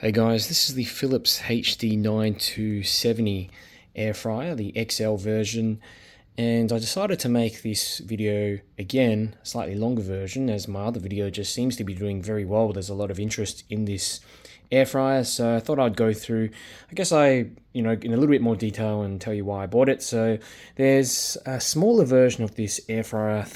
Hey guys, this is the Philips HD9270 air fryer, the XL version, and I decided to make this video again, a slightly longer version, as my other video just seems to be doing very well. There's a lot of interest in this air fryer, so I thought I'd go through, in a little bit more detail and tell you why I bought it. So there's a smaller version of this air fryer,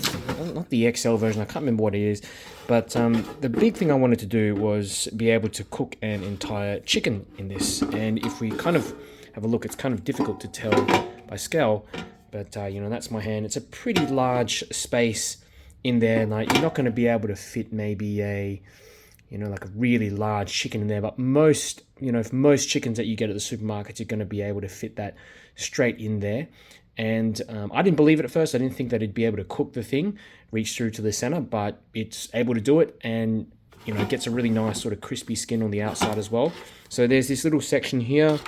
not the XL version, I can't remember what it is, but the big thing I wanted to do was be able to cook an entire chicken in this. And if we kind of have a look, it's kind of difficult to tell by scale, but that's my hand. It's a pretty large space in there. Like, you're not going to be able to fit maybe a like a really large chicken in there, but most chickens that you get at the supermarkets, you're going to be able to fit that straight in there. And I didn't believe it at first. I didn't think that it'd be able to cook the thing, reach through to the center, but it's able to do it, and it gets a really nice sort of crispy skin on the outside as well. So there's this little section here,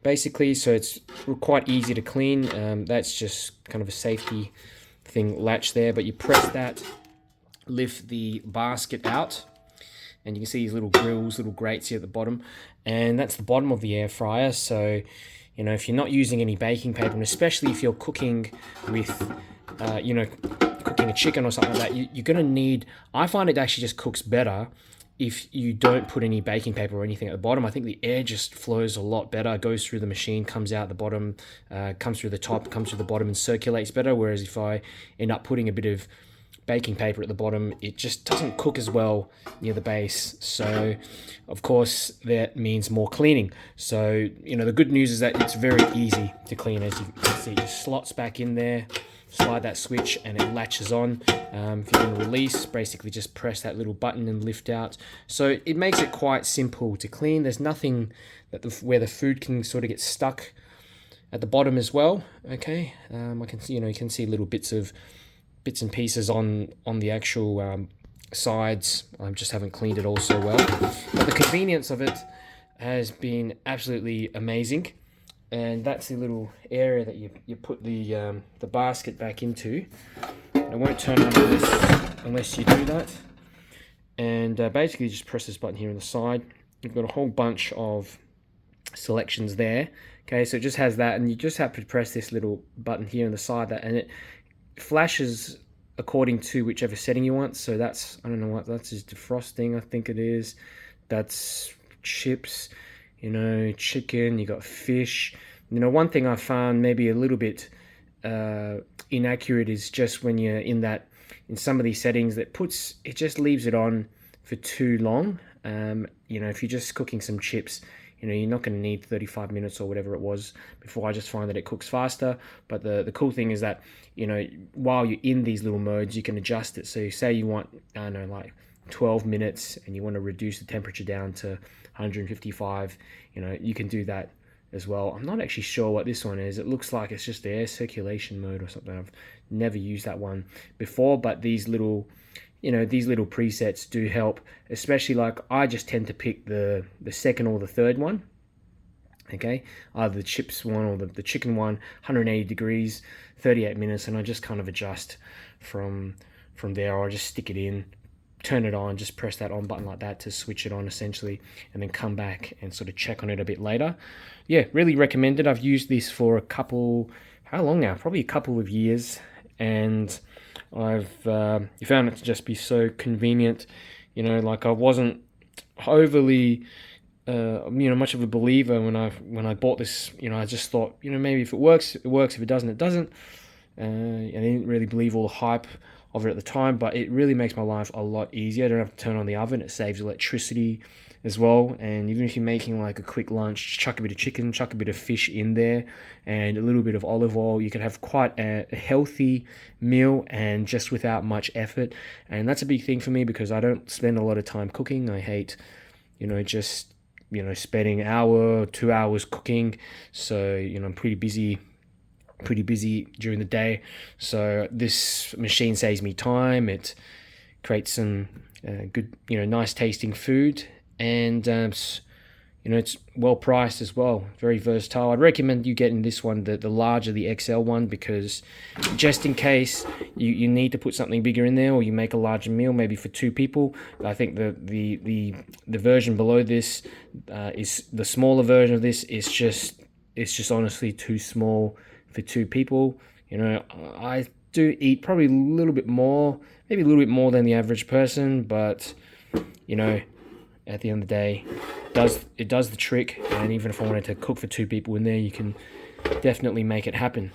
basically, so it's quite easy to clean. That's just kind of a safety thing latch there, but you press that, lift the basket out, and you can see these little grills, little grates here at the bottom, and that's the bottom of the air fryer. So if you're not using any baking paper, and especially if you're cooking with cooking a chicken or something like that, you're going to need, I find it actually just cooks better if you don't put any baking paper or anything at the bottom. I think the air just flows a lot better, goes through the machine, comes out the bottom, comes through the top, comes through the bottom, and circulates better. Whereas if I end up putting a bit of baking paper at the bottom, it just doesn't cook as well near the base. So of course that means more cleaning. So the good news is that it's very easy to clean. As you can see, it just slots back in there, slide that switch, and it latches on. If you want to release, basically just press that little button and lift out. So it makes it quite simple to clean. There's nothing that where the food can sort of get stuck at the bottom as well. Okay, I can see, you can see little bits and pieces on the actual sides. I just haven't cleaned it all so well, but the convenience of it has been absolutely amazing. And that's the little area that you put the basket back into. It won't turn on unless you do that. And basically just press this button here on the side. You've got a whole bunch of selections there. Okay, so it just has that, and you just have to press this little button here on the side, and it flashes according to whichever setting you want. So that's, I don't know what that's, is defrosting, I think it is. That's chips, chicken, you got fish. One thing I found maybe a little bit inaccurate is just when you're in some of these settings, it just leaves it on for too long. If you're just cooking some chips, you're not going to need 35 minutes or whatever it was before. I just find that it cooks faster. But the cool thing is that, while you're in these little modes, you can adjust it. So say you want, I don't know, like 12 minutes, and you want to reduce the temperature down to 155, you can do that as well. I'm not actually sure what this one is. It looks like it's just the air circulation mode or something. I've never used that one before, but these little presets do help, especially like I just tend to pick the second or the third one. Okay, either the chips one or the chicken one, 180 degrees, 38 minutes, and I just kind of adjust from there, or I just stick it in, turn it on, just press that on button like that to switch it on essentially, and then come back and sort of check on it a bit later. Yeah, really recommend it. I've used this for how long now? Probably a couple of years, and I've found it to just be so convenient. Like, I wasn't overly much of a believer when I bought this. I just thought, maybe if it works, it works. If it doesn't, it doesn't. And I didn't really believe all the hype of it at the time, but it really makes my life a lot easier. I don't have to turn on the oven. It saves electricity as well. And even if you're making like a quick lunch, chuck a bit of chicken, chuck a bit of fish in there, and a little bit of olive oil, you can have quite a healthy meal, and just without much effort. And that's a big thing for me, because I don't spend a lot of time cooking. I hate just spending an hour or 2 hours cooking. So I'm pretty busy during the day. So this machine saves me time. It creates some good, nice tasting food, and You know, it's well priced as well, very versatile. I'd recommend you getting this one, the larger, the XL one, because just in case you need to put something bigger in there, or you make a larger meal, maybe for 2 people. I think the version below this is the smaller version of this. It's just honestly too small for 2 people. You know, I do eat probably a little bit more, maybe a little bit more than the average person, but you know, at the end of the day, it does the trick. And even if I wanted to cook for 2 people in there, you can definitely make it happen.